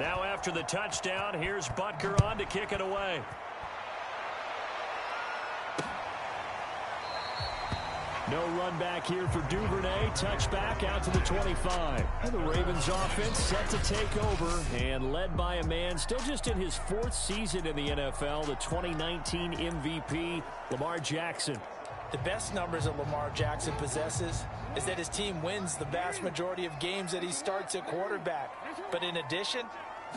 Now after the touchdown, here's Butker on to kick it away. No run back here for Duvernay. Touchback out to the 25. And the Ravens offense set to take over and led by a man still just in his 4th season in the NFL, the 2019 MVP, Lamar Jackson. The best numbers that Lamar Jackson possesses is that his team wins the vast majority of games that he starts at quarterback. But in addition,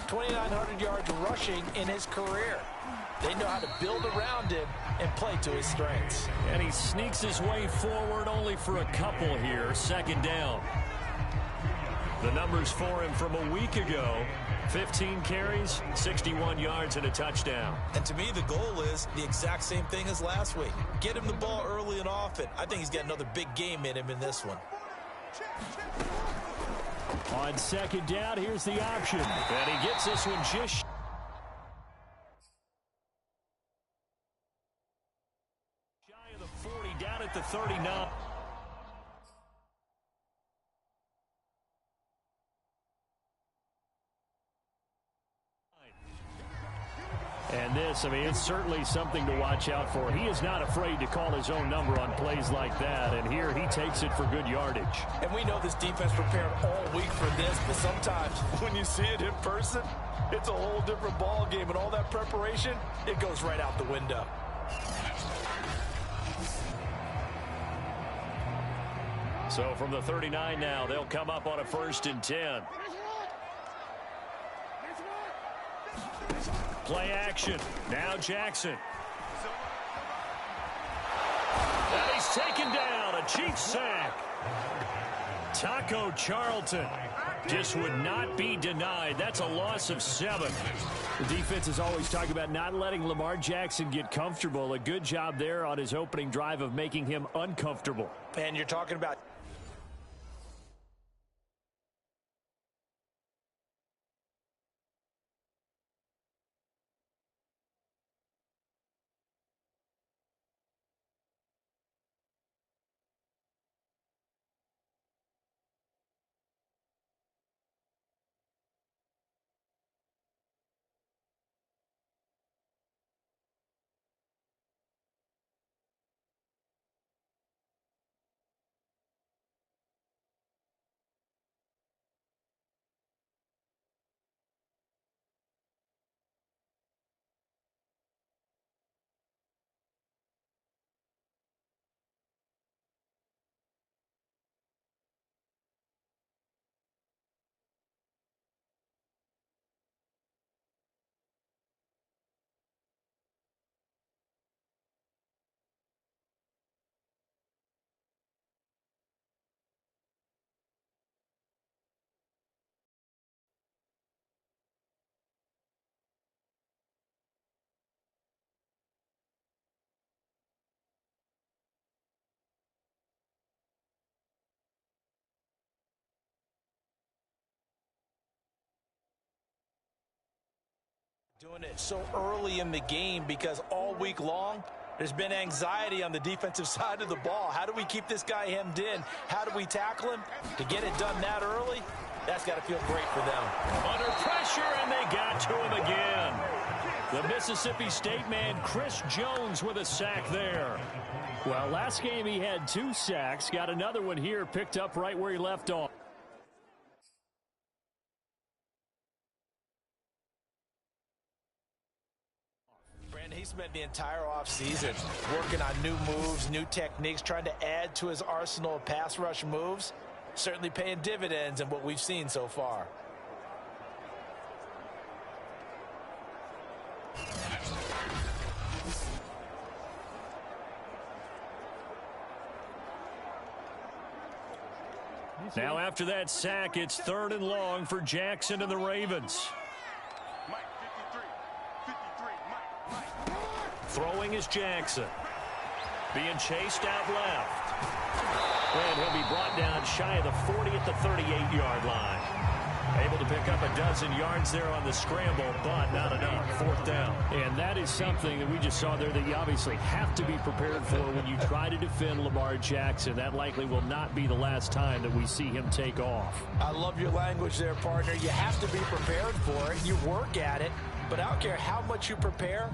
2,900 yards rushing in his career. They know how to build around him and play to his strengths. And he sneaks his way forward only for a couple here. 2nd down. The numbers for him from a week ago: 15 carries, 61 yards, and a touchdown. And to me, the goal is the exact same thing as last week. Get him the ball early and often. I think he's got another big game in him in this one. On 2nd down, here's the option. And he gets this one just shy of the 40, down at the 39. And this, I mean, it's certainly something to watch out for. He is not afraid to call his own number on plays like that, and here he takes it for good yardage. And we know this defense prepared all week for this, but sometimes when you see it in person, it's a whole different ball game, and all that preparation, it goes right out the window. So from the 39 now, they'll come up on a 1st and 10. Play action. Now Jackson. And he's taken down. A cheap sack. Taco Charlton just would not be denied. That's a loss of 7. The defense is always talking about not letting Lamar Jackson get comfortable. A good job there on his opening drive of making him uncomfortable. And you're talking about doing it so early in the game because all week long there's been anxiety on the defensive side of the ball. How do we keep this guy hemmed in? How do we tackle him? To get it done that early, that's got to feel great for them. Under pressure, and they got to him again. The Mississippi State man, Chris Jones, with a sack there. Well, last game he had 2 sacks. Got another one here, picked up right where he left off. He spent the entire offseason working on new moves, new techniques, trying to add to his arsenal of pass rush moves. Certainly paying dividends in what we've seen so far. Now after that sack, it's 3rd and long for Jackson and the Ravens. Throwing is Jackson. Being chased out left. And he'll be brought down shy of the 40 at the 38-yard line. Able to pick up a dozen yards there on the scramble, but not enough. Fourth down. And that is something that we just saw there that you obviously have to be prepared for when you try to defend Lamar Jackson. That likely will not be the last time that we see him take off. I love your language there, partner. You have to be prepared for it. You work at it. But I don't care how much you prepare,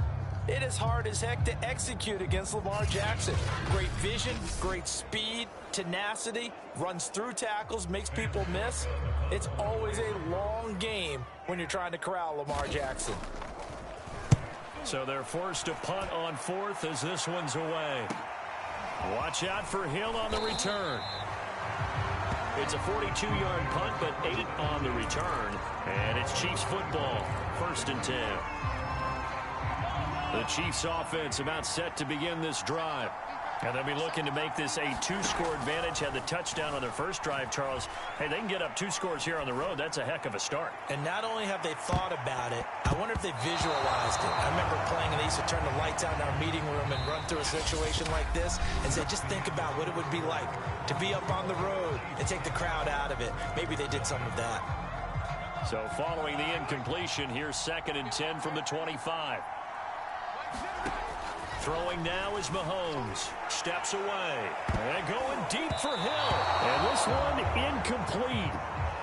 it is hard as heck to execute against Lamar Jackson. Great vision, great speed, tenacity, runs through tackles, makes people miss. It's always a long game when you're trying to corral Lamar Jackson. So they're forced to punt on fourth as this one's away. Watch out for Hill on the return. It's a 42-yard punt, but 8 on the return. And it's Chiefs football, 1st and 10. The Chiefs offense about set to begin this drive. And they'll be looking to make this a 2-score advantage. Had the touchdown on their first drive, Charles. Hey, they can get up 2 scores here on the road. That's a heck of a start. And not only have they thought about it, I wonder if they visualized it. I remember playing, and they used to turn the lights out in our meeting room and run through a situation like this and say, just think about what it would be like to be up on the road and take the crowd out of it. Maybe they did some of that. So following the incompletion, here's 2nd and 10 from the 25. Throwing now is Mahomes. Steps away. And going deep for Hill. And this one incomplete.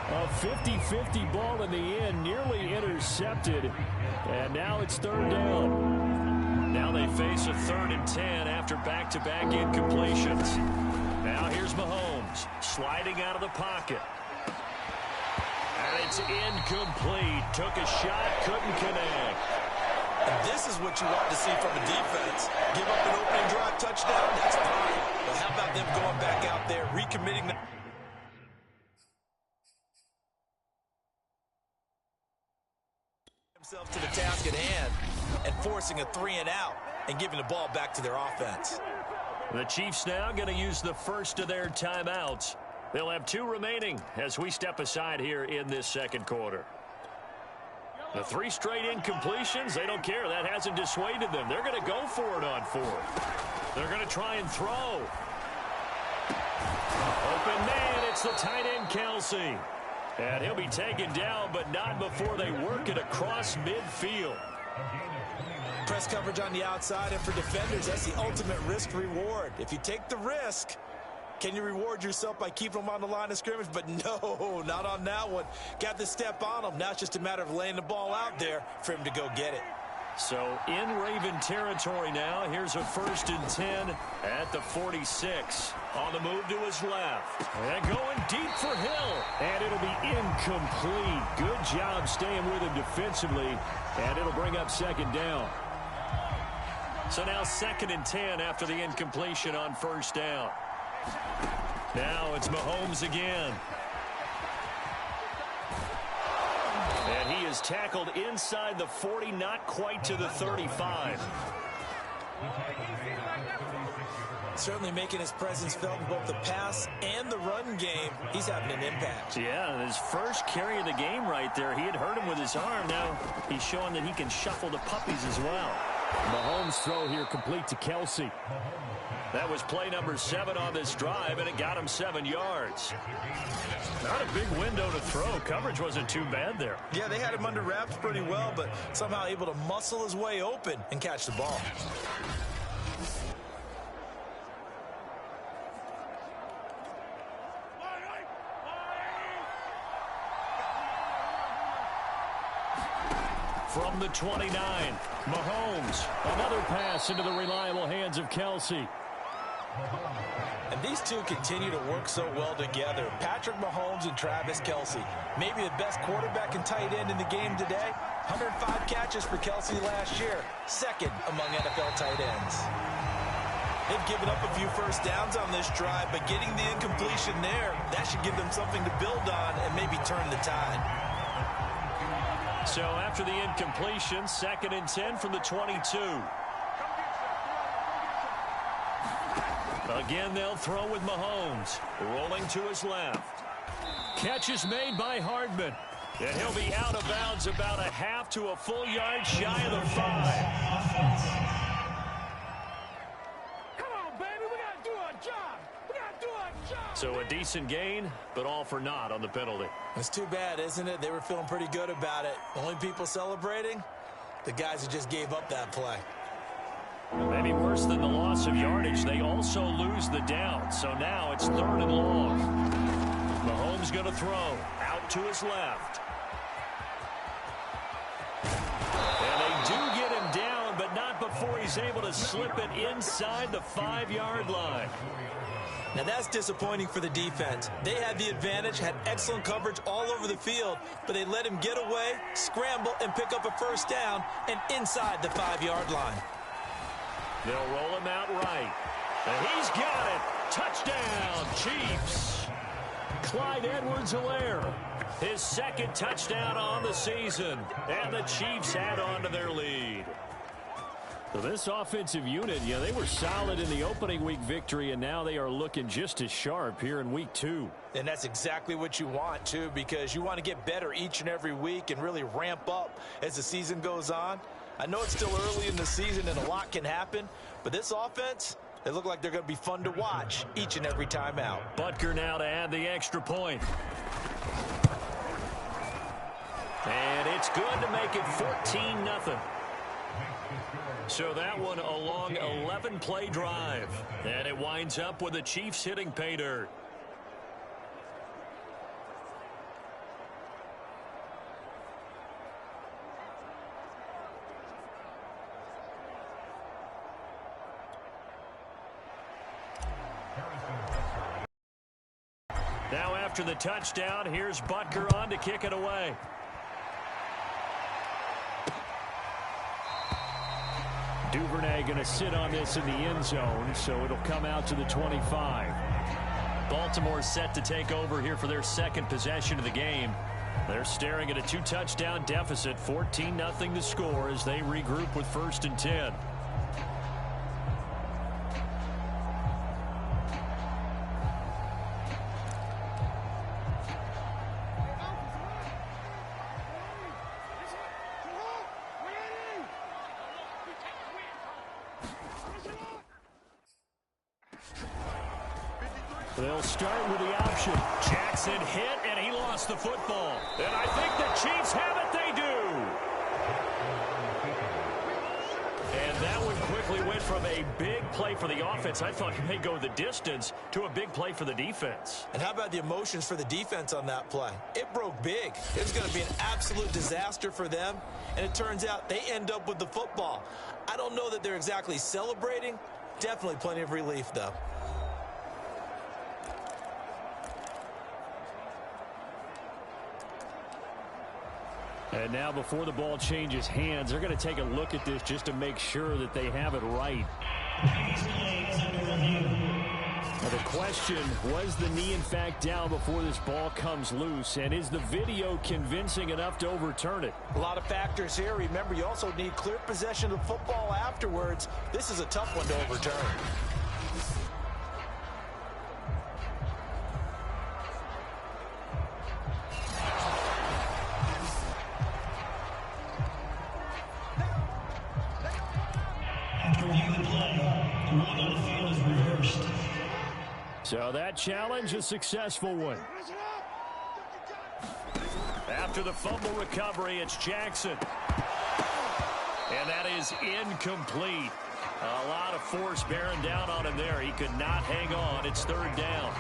A 50-50 ball in the end, nearly intercepted. And now it's 3rd down. Now they face a 3rd and 10 after back-to-back incompletions. Now here's Mahomes sliding out of the pocket. And it's incomplete. Took a shot, couldn't connect. And this is what you want to see from a defense. Give up an opening drive touchdown, that's fine. But how about them going back out there, recommitting themselves to the task at hand and forcing a 3-and-out and giving the ball back to their offense. The Chiefs now going to use the first of their timeouts. They'll have 2 remaining as we step aside here in this 2nd quarter. The 3 straight incompletions, they don't care. That hasn't dissuaded them. They're going to go for it on 4th. They're going to try and throw. Open man, it's the tight end, Kelsey. And he'll be taken down, but not before they work it across midfield. Press coverage on the outside, and for defenders, that's the ultimate risk-reward. If you take the risk, can you reward yourself by keeping them on the line of scrimmage? But no, not on that one. Got the step on them. Now it's just a matter of laying the ball out there for him to go get it. So in Raven territory now, here's a 1st and 10 at the 46. On the move to his left. And going deep for Hill. And it'll be incomplete. Good job staying with him defensively. And it'll bring up 2nd down. So now 2nd and 10 after the incompletion on 1st down. Now it's Mahomes again. And he is tackled inside the 40, not quite to the 35. Certainly making his presence felt in both the pass and the run game. He's having an impact. Yeah, his first carry of the game right there. He had hurt him with his arm. Now he's showing that he can shuffle the puppies as well. Mahomes' throw here complete to Kelsey. That was play number 7 on this drive, and it got him 7 yards. Not a big window to throw. Coverage wasn't too bad there. Yeah, they had him under wraps pretty well, but somehow able to muscle his way open and catch the ball. From the 29, Mahomes. Another pass into the reliable hands of Kelsey. And these two continue to work so well together. Patrick Mahomes and Travis Kelsey. Maybe the best quarterback and tight end in the game today. 105 catches for Kelsey last year. 2nd among NFL tight ends. They've given up a few first downs on this drive, but getting the incompletion there, that should give them something to build on and maybe turn the tide. So after the incompletion, 2nd and 10 from the 22. Again, they'll throw with Mahomes. Rolling to his left. Catch is made by Hardman. And he'll be out of bounds about a half to a full yard shy of the 5. Come on, baby. We got to do our job. We got to do our job. So a decent gain, but all for naught on the penalty. It's too bad, isn't it? They were feeling pretty good about it. Only people celebrating? The guys who just gave up that play. Maybe worse than the loss of yardage, they also lose the down. So now it's 3rd and long. Mahomes going to throw out to his left. And they do get him down, but not before he's able to slip it inside the 5-yard line. Now that's disappointing for the defense. They had the advantage, had excellent coverage all over the field, but they let him get away, scramble, and pick up a first down, and inside the 5-yard line. They'll roll him out right. And he's got it. Touchdown, Chiefs. Clyde Edwards-Helaire, his 2nd touchdown on the season. And the Chiefs add on to their lead. So this offensive unit, they were solid in the opening week victory, and now they are looking just as sharp here in week 2. And that's exactly what you want, too, because you want to get better each and every week and really ramp up as the season goes on. I know it's still early in the season and a lot can happen, but this offense, they look like they're going to be fun to watch each and every time out. Butker now to add the extra point. And it's good to make it 14-0. So that one a long 11-play drive. And it winds up with the Chiefs hitting pay dirt. Now after the touchdown, here's Butker on to kick it away. Duvernay going to sit on this in the end zone, so it'll come out to the 25. Baltimore set to take over here for their 2nd possession of the game. They're staring at a 2-touchdown deficit, 14-0 to score as they regroup with 1st and 10. They'll start with the option. Jackson hit, and he lost the football. And I think the Chiefs have it. They do. And that one quickly went from a big play for the offense, I thought he may go the distance, to a big play for the defense. And how about the emotions for the defense on that play? It broke big. It was going to be an absolute disaster for them, and it turns out they end up with the football. I don't know that they're exactly celebrating. Definitely plenty of relief, though. And now before the ball changes hands, they're going to take a look at this just to make sure that they have it right. Now the question, was the knee in fact down before this ball comes loose? And is the video convincing enough to overturn it? A lot of factors here. Remember, you also need clear possession of the football afterwards. This is a tough one to overturn. So that challenge, a successful one. After the fumble recovery, it's Jackson. And that is incomplete. A lot of force bearing down on him there. He could not hang on. It's 3rd down.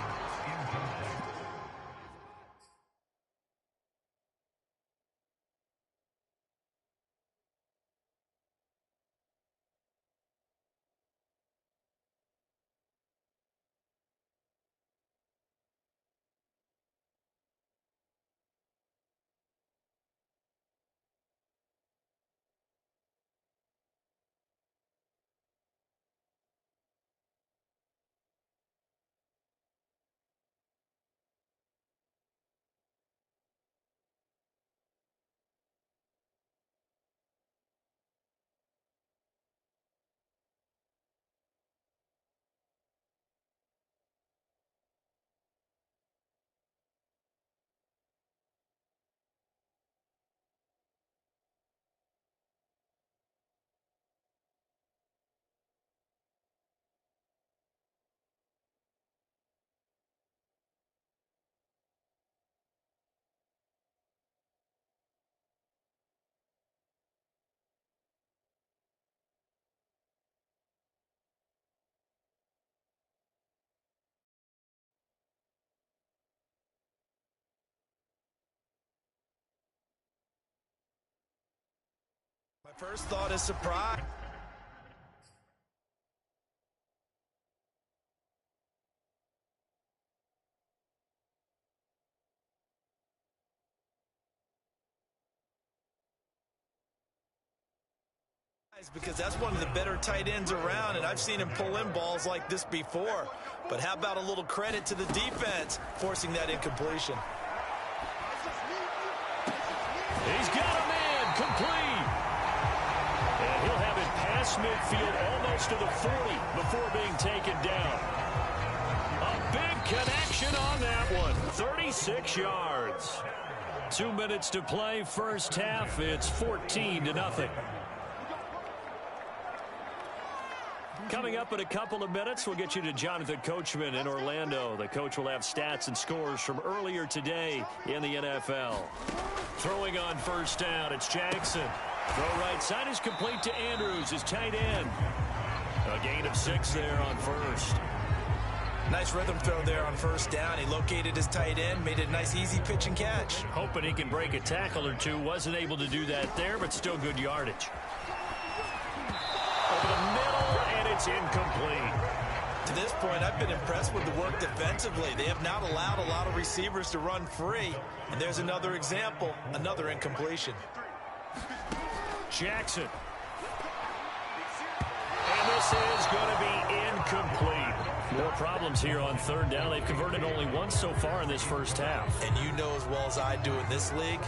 First thought is surprise. Because that's one of the better tight ends around, and I've seen him pull in balls like this before. But how about a little credit to the defense forcing that incompletion? He's got a man complete. And he'll have it past midfield almost to the 40 before being taken down. A big connection on that one. 36 yards. 2 minutes to play first half. It's 14-0. Coming up in a couple of minutes, we'll get you to Jonathan Coachman in Orlando. The coach will have stats and scores from earlier today in the NFL. Throwing on first down, it's Jackson. Throw right side is complete to Andrews, his tight end. A gain of 6 there on first. Nice rhythm throw there on first down. He located his tight end, made it a nice easy pitch and catch. Hoping he can break a tackle or two. Wasn't able to do that there, but still good yardage. Over the middle, and it's incomplete. To this point, I've been impressed with the work defensively. They have not allowed a lot of receivers to run free. And there's another example, another incompletion. Jackson. And this is going to be incomplete. More problems here on third down. They've converted only once so far in this first half. And you know as well as I do in this league,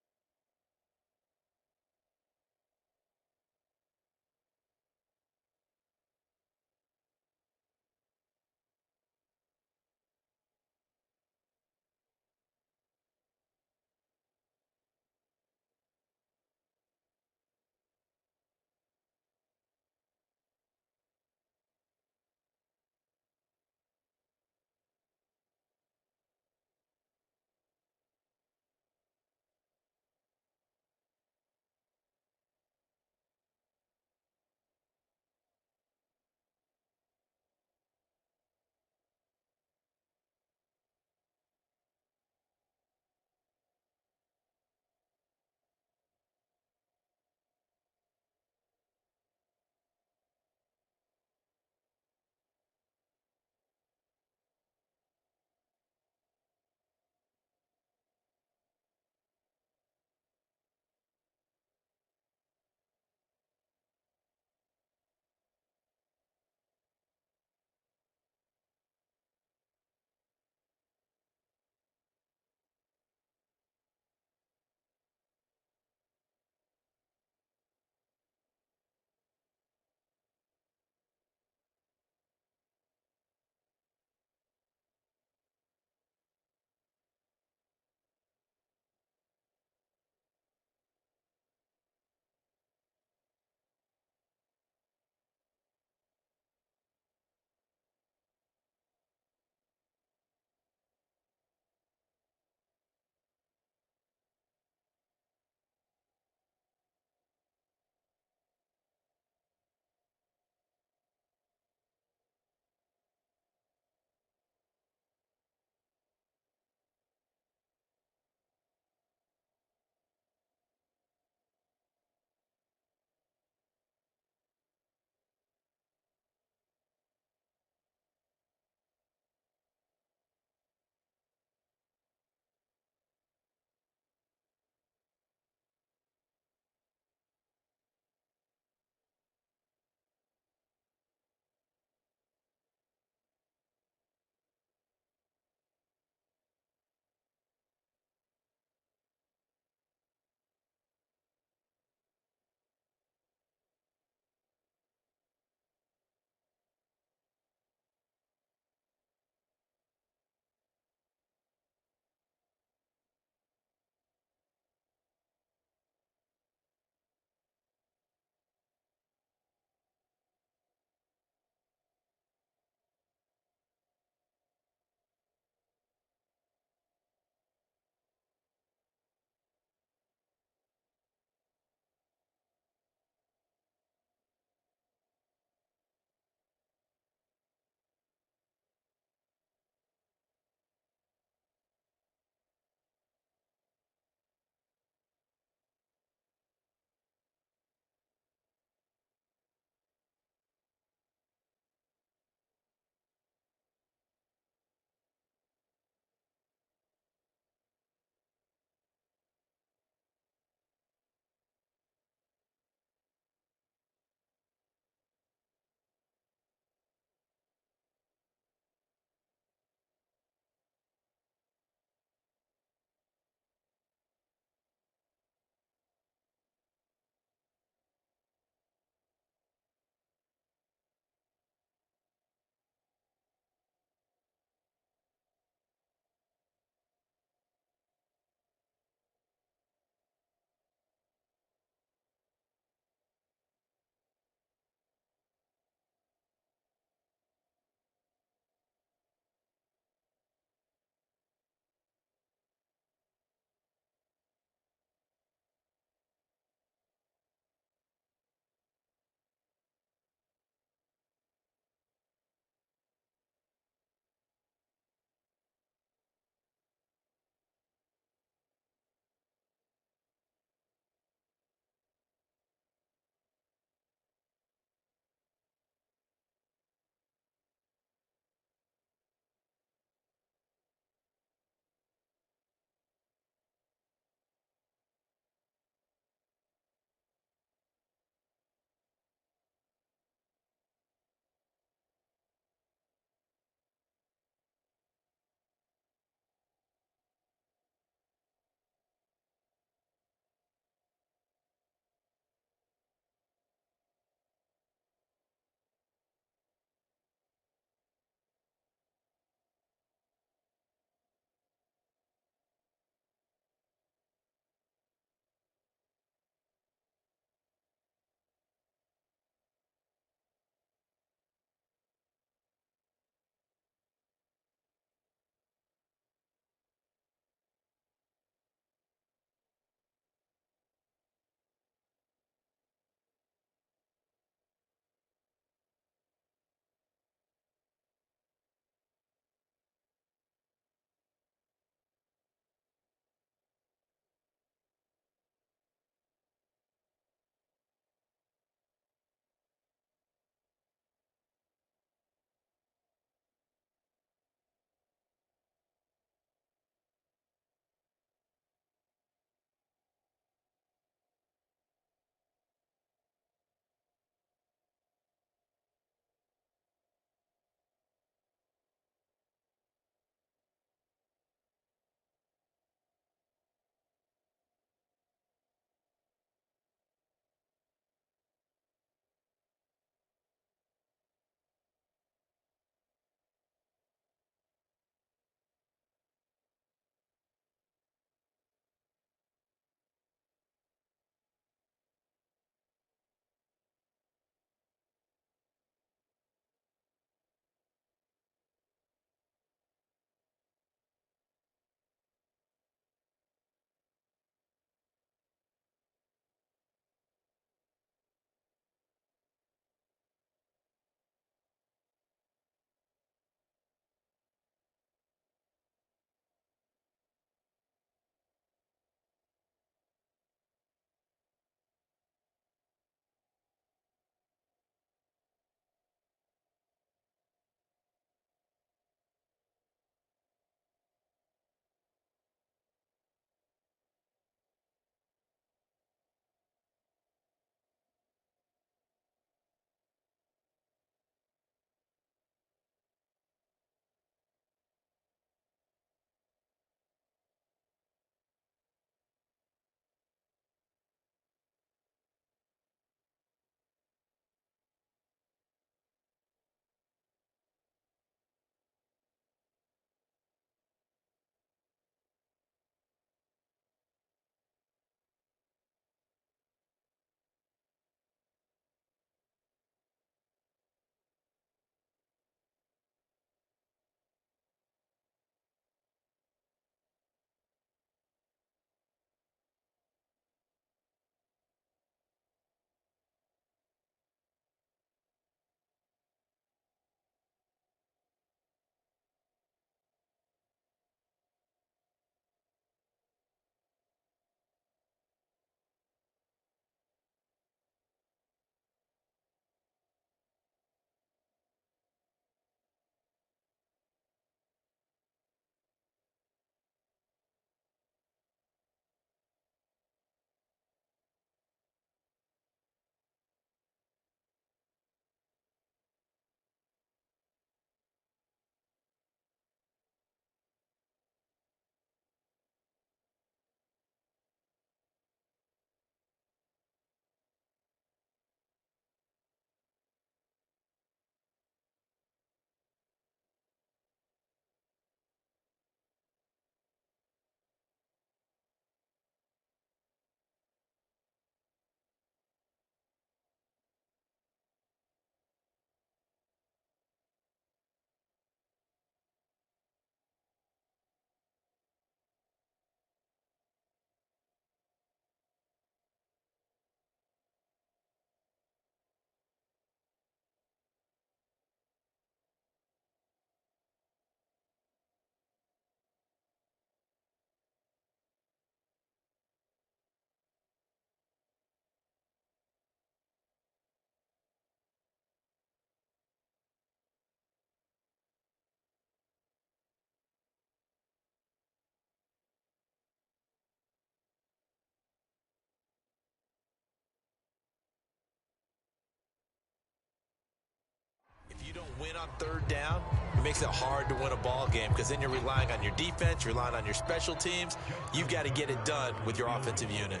win on third down, it makes it hard to win a ball game because then you're relying on your defense, you're relying on your special teams. You've got to get it done with your offensive unit.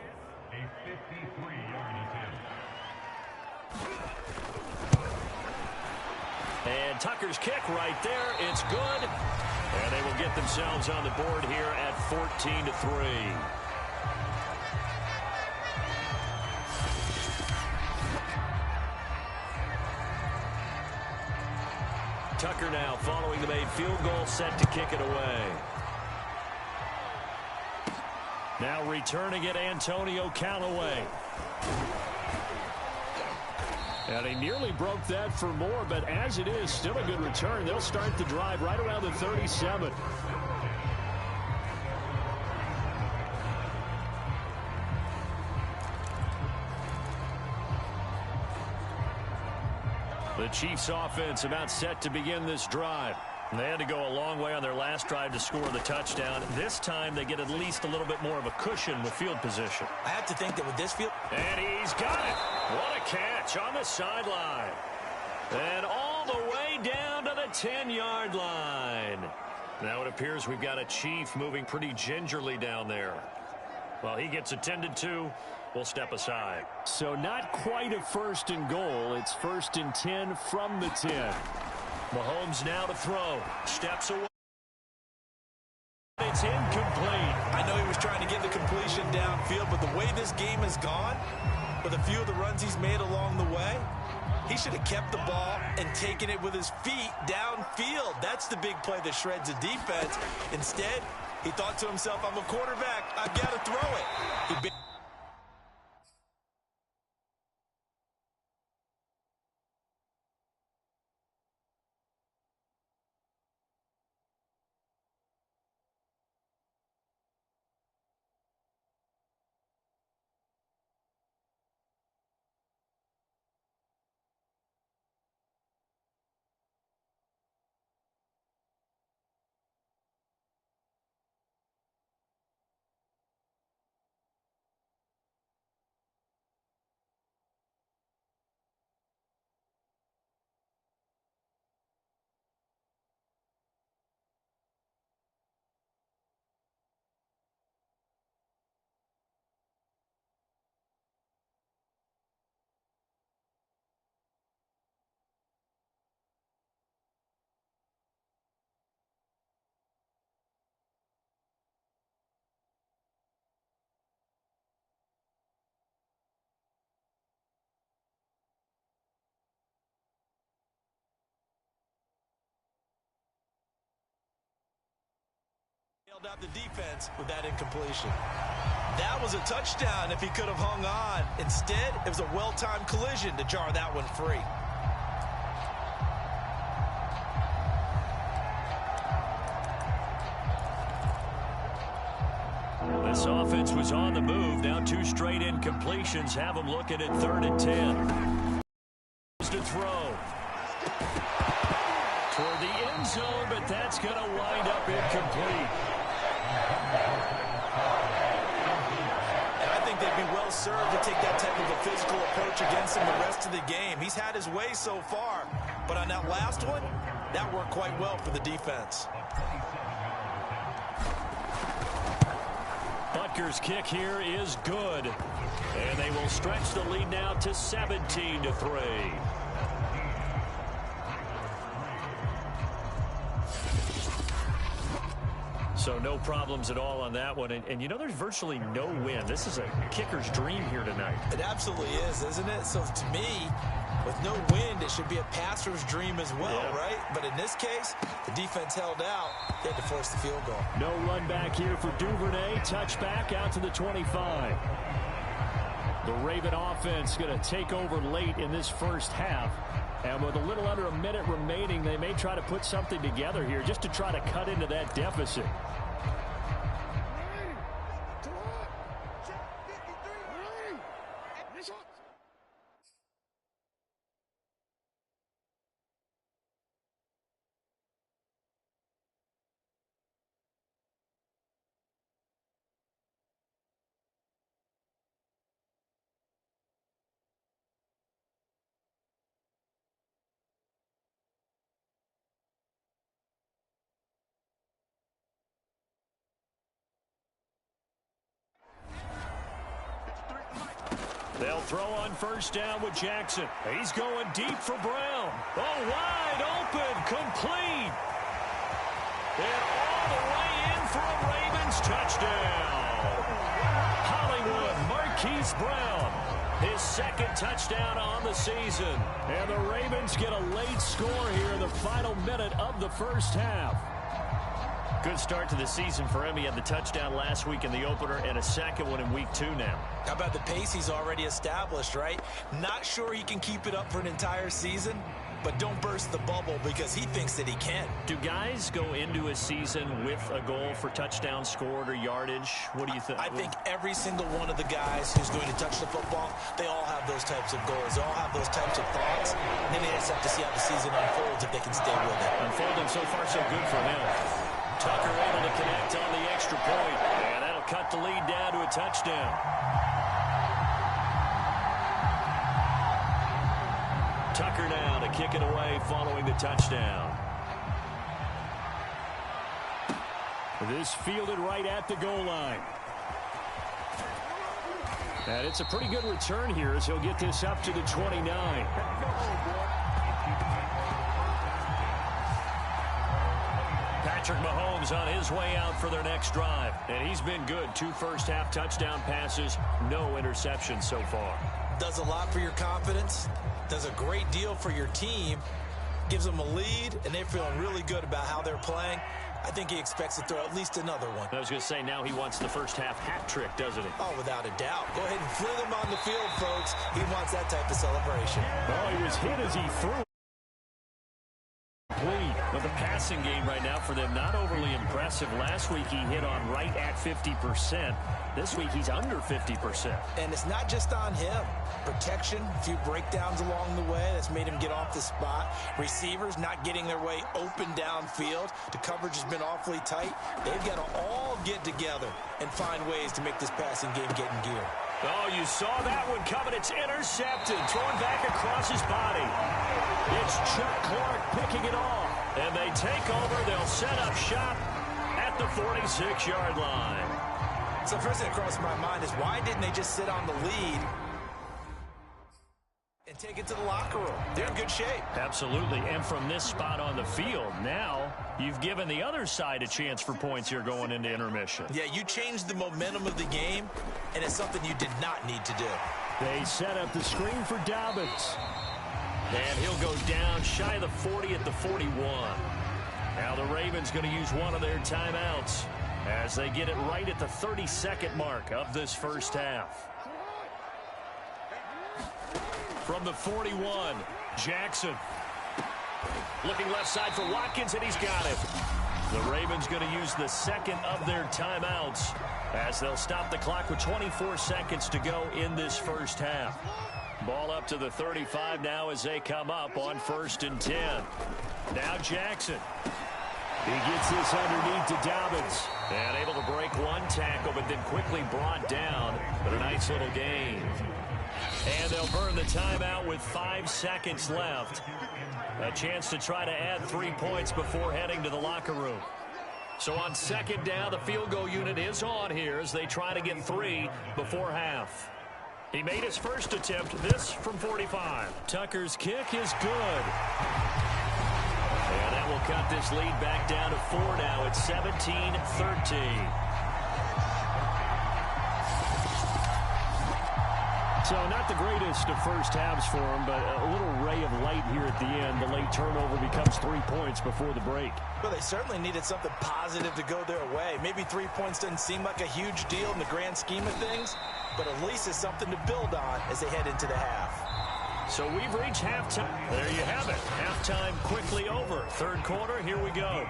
And Tucker's kick right there. It's good. And they will get themselves on the board here at 14-3. Tucker now following the made field goal, set to kick it away. Now returning it, Antonio Callaway. And he nearly broke that for more, but as it is, still a good return. They'll start the drive right around the 37. The Chiefs offense about set to begin this drive. They had to go a long way on their last drive to score the touchdown. This time they get at least a little bit more of a cushion with field position. I have to think that with this field... And he's got it. What a catch on the sideline. And all the way down to the 10-yard line. Now it appears we've got a Chief moving pretty gingerly down there. Well, he gets attended to. We'll step aside. So not quite a first and goal. It's 1st and 10 from the 10. Mahomes now to throw. Steps away. It's incomplete. I know he was trying to get the completion downfield, but the way this game has gone, with a few of the runs he's made along the way, he should have kept the ball and taken it with his feet downfield. That's the big play that shreds the defense. Instead, he thought to himself, I'm a quarterback. I've got to throw it. Out the defense with that incompletion. That was a touchdown if he could have hung on. Instead, it was a well-timed collision to jar that one free. This offense was on the move. Now 2 straight incompletions have them looking at 3rd and 10. To throw toward the end zone, but that's going to wind up incomplete. And I think they'd be well served to take that type of a physical approach against him the rest of the game. He's had his way so far, but on that last one, that worked quite well for the defense. Butker's kick here is good. And they will stretch the lead now to 17-3. So no problems at all on that one. And you know, there's virtually no win. This is a kicker's dream here tonight. It absolutely is, isn't it? So to me, with no wind, it should be a passer's dream as well, yeah. Right? But in this case, the defense held out. They had to force the field goal. No run back here for Duvernay. Touchback out to the 25. The Raven offense going to take over late in this first half. And with a little under a minute remaining, they may try to put something together here just to try to cut into that deficit. They'll throw on first down with Jackson. He's going deep for Brown. Oh, wide open, complete. And all the way in for a Ravens touchdown. Hollywood Marquise Brown, his second touchdown on the season. And the Ravens get a late score here in the final minute of the first half. Good start to the season for him. He had the touchdown last week in the opener and a second one in week 2 now. How about the pace he's already established, right? Not sure he can keep it up for an entire season, but don't burst the bubble because he thinks that he can. Do guys go into a season with a goal for touchdown scored or yardage? What do you think? I think every single one of the guys who's going to touch the football, they all have those types of goals. They all have those types of thoughts. And then they just have to see how the season unfolds if they can stay with it. Unfolding so far so good for him. Tucker able to connect on the extra point. And that'll cut the lead down to a touchdown. Tucker now to kick it away following the touchdown. This fielded right at the goal line. And it's a pretty good return here as he'll get this up to the 29. Patrick Mahomes on his way out for their next drive. And he's been good. 2 first-half touchdown passes, no interceptions so far. Does a lot for your confidence. Does a great deal for your team. Gives them a lead, and they're feeling really good about how they're playing. I think he expects to throw at least another one. I was going to say, now he wants the first-half hat trick, doesn't he? Oh, without a doubt. Go ahead and fling him on the field, folks. He wants that type of celebration. Oh, he was hit as he threw. But the passing game right now for them not overly impressive. Last week he hit on right at 50%. This week he's under 50%. And it's not just on him. Protection, a few breakdowns along the way that's made him get off the spot. Receivers not getting their way open downfield. The coverage has been awfully tight. They've got to all get together and find ways to make this passing game get in gear. Oh, you saw that one coming. It's intercepted. Thrown back across his body. It's Chuck Clark picking it off. And they take over. They'll set up shop at the 46-yard line. So first thing that crossed my mind is why didn't they just sit on the lead and take it to the locker room? They're in good shape. Absolutely. And from this spot on the field, now you've given the other side a chance for points here going into intermission. Yeah, you changed the momentum of the game, and it's something you did not need to do. They set up the screen for Dobbins. And he'll go down shy of the 40 at the 41. Now the Ravens going to use one of their timeouts as they get it right at the 32nd mark of this first half. From the 41, Jackson. Looking left side for Watkins, and he's got it. The Ravens going to use the second of their timeouts as they'll stop the clock with 24 seconds to go in this first half. Ball up to the 35 now as they come up on 1st and 10. Now Jackson. He gets this underneath to Dobbins. And able to break one tackle, but then quickly brought down. But a nice little gain. And they'll burn the timeout with 5 seconds left. A chance to try to add 3 points before heading to the locker room. So on 2nd down, the field goal unit is on here as they try to get 3 before half. He made his first attempt, this from 45. Tucker's kick is good. And that will cut this lead back down to 4 now. It's 17-13. So not the greatest of first halves for him, but a little ray of light here at the end. The late turnover becomes 3 points before the break. Well, they certainly needed something positive to go their way. Maybe 3 points doesn't seem like a huge deal in the grand scheme of things, but at least it's something to build on as they head into the half. So we've reached halftime. There you have it. Halftime quickly over. 3rd quarter, here we go.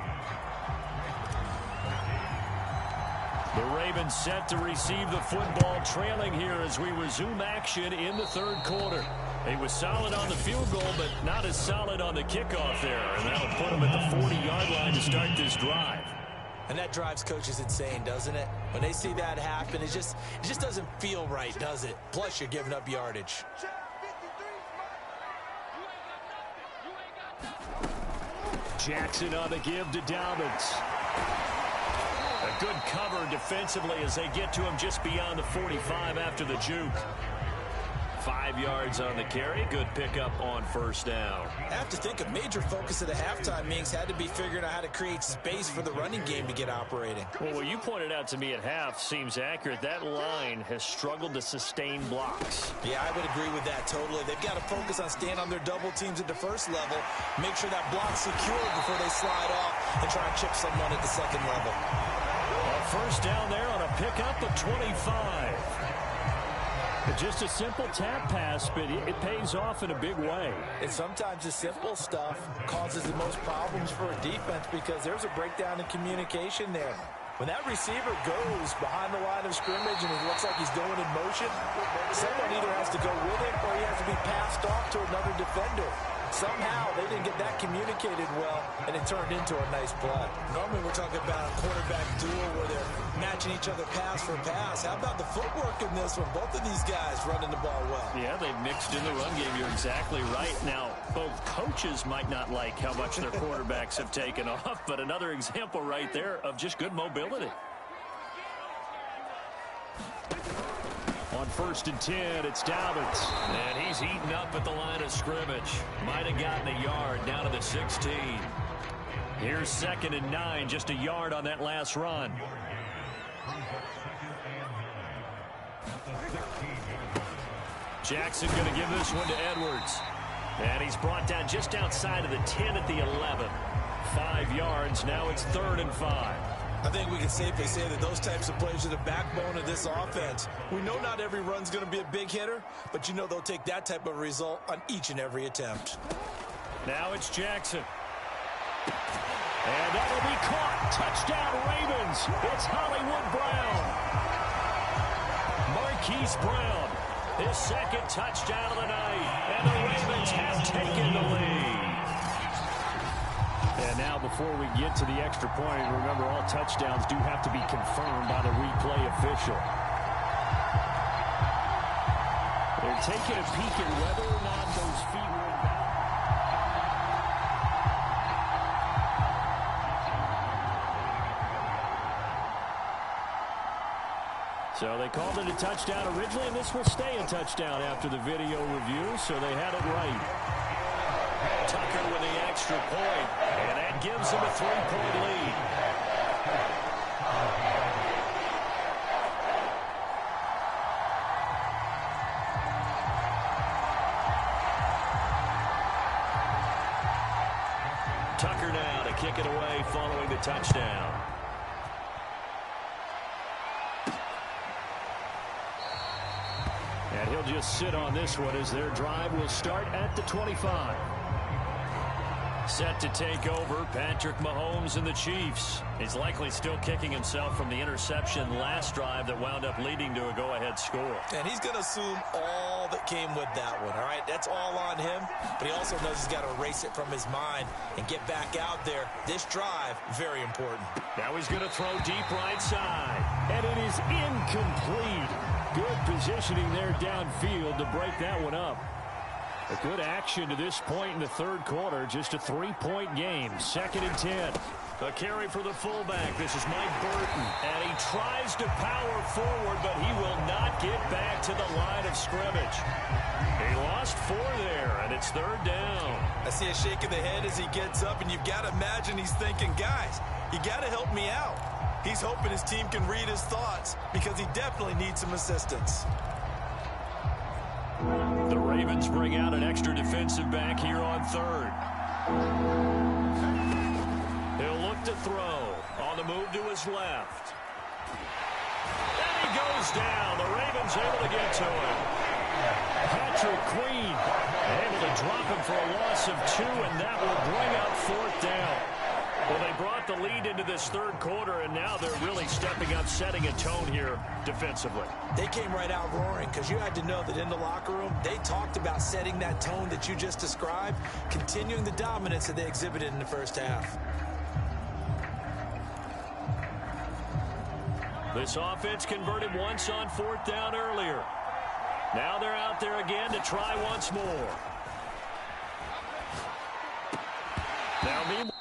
The Ravens set to receive the football, trailing here as we resume action in the 3rd quarter. He was solid on the field goal, but not as solid on the kickoff there. And that'll put him at the 40-yard line to start this drive. And that drives coaches insane, doesn't it? When they see that happen, it just doesn't feel right, does it? Plus, you're giving up yardage. Jackson on the give to Dobbins. A good cover defensively as they get to him just beyond the 45 after the juke. 5 yards on the carry. Good pickup on first down. I have to think a major focus at the halftime means had to be figuring out how to create space for the running game to get operating. Well, what you pointed out to me at half seems accurate. That line has struggled to sustain blocks. Yeah, I would agree with that totally. They've got to focus on staying on their double teams at the first level, make sure that block's secure before they slide off and try and chip someone at the second level. First down there on a pickup of 25. Just a simple tap pass, but it pays off in a big way. And sometimes the simple stuff causes the most problems for a defense because there's a breakdown in communication there. When that receiver goes behind the line of scrimmage and it looks like he's going in motion, someone either has to go with him or he has to be passed off to another defender. Somehow they didn't get that communicated well, and it turned into a nice play. Normally we're talking about a quarterback duel where they're matching each other pass for pass. How about the footwork in this one? Both of these guys running the ball well. Yeah, they've mixed in the run game. You're exactly right. Now, both coaches might not like how much their quarterbacks have taken off, but another example right there of just good mobility. On 1st and 10, it's Dobbins. And he's eaten up at the line of scrimmage. Might have gotten a yard down to the 16. Here's 2nd and 9, just a yard on that last run. Jackson going to give this one to Edwards. And he's brought down just outside of the 10 at the 11. 5 yards, now it's 3rd and 5. I think we can safely say that those types of plays are the backbone of this offense. We know not every run's going to be a big hitter, but you know they'll take that type of result on each and every attempt. Now it's Jackson. And that'll be caught. Touchdown, Ravens. It's Hollywood Brown. Marquise Brown, his 2nd touchdown of the night. And the Ravens have taken the lead. And now before we get to the extra point, remember all touchdowns do have to be confirmed by the replay official. They're taking a peek at whether or not those feet were in bounds. So they called it a touchdown originally, and this will stay a touchdown after the video review, so they had it right. Tucker with the extra point, and that gives him a 3-point lead. Tucker now to kick it away following the touchdown. And he'll just sit on this one as their drive will start at the 25. Set to take over, Patrick Mahomes and the Chiefs. He's likely still kicking himself from the interception last drive that wound up leading to a go-ahead score. And he's going to assume all that came with that one, all right? That's all on him, but he also knows he's got to erase it from his mind and get back out there. This drive, very important. Now he's going to throw deep right side. And it is incomplete. Good positioning there downfield to break that one up. A good action to this point in the 3rd quarter. Just a 3-point game. 2nd and 10. A carry for the fullback. This is Mike Burton. And he tries to power forward, but he will not get back to the line of scrimmage. He lost 4 there, and it's 3rd down. I see a shake of the head as he gets up, and you've got to imagine he's thinking, guys, you got to help me out. He's hoping his team can read his thoughts because he definitely needs some assistance. The Ravens bring out an extra defensive back here on 3rd. He'll look to throw. On the move to his left. And he goes down. The Ravens able to get to him. Patrick Queen able to drop him for a loss of 2, and that will bring up 4th down. Well, they brought the lead into this 3rd quarter, and now they're really stepping up, setting a tone here defensively. They came right out roaring because you had to know that in the locker room, they talked about setting that tone that you just described, continuing the dominance that they exhibited in the first half. This offense converted once on 4th down earlier. Now they're out there again to try once more. Now, meanwhile,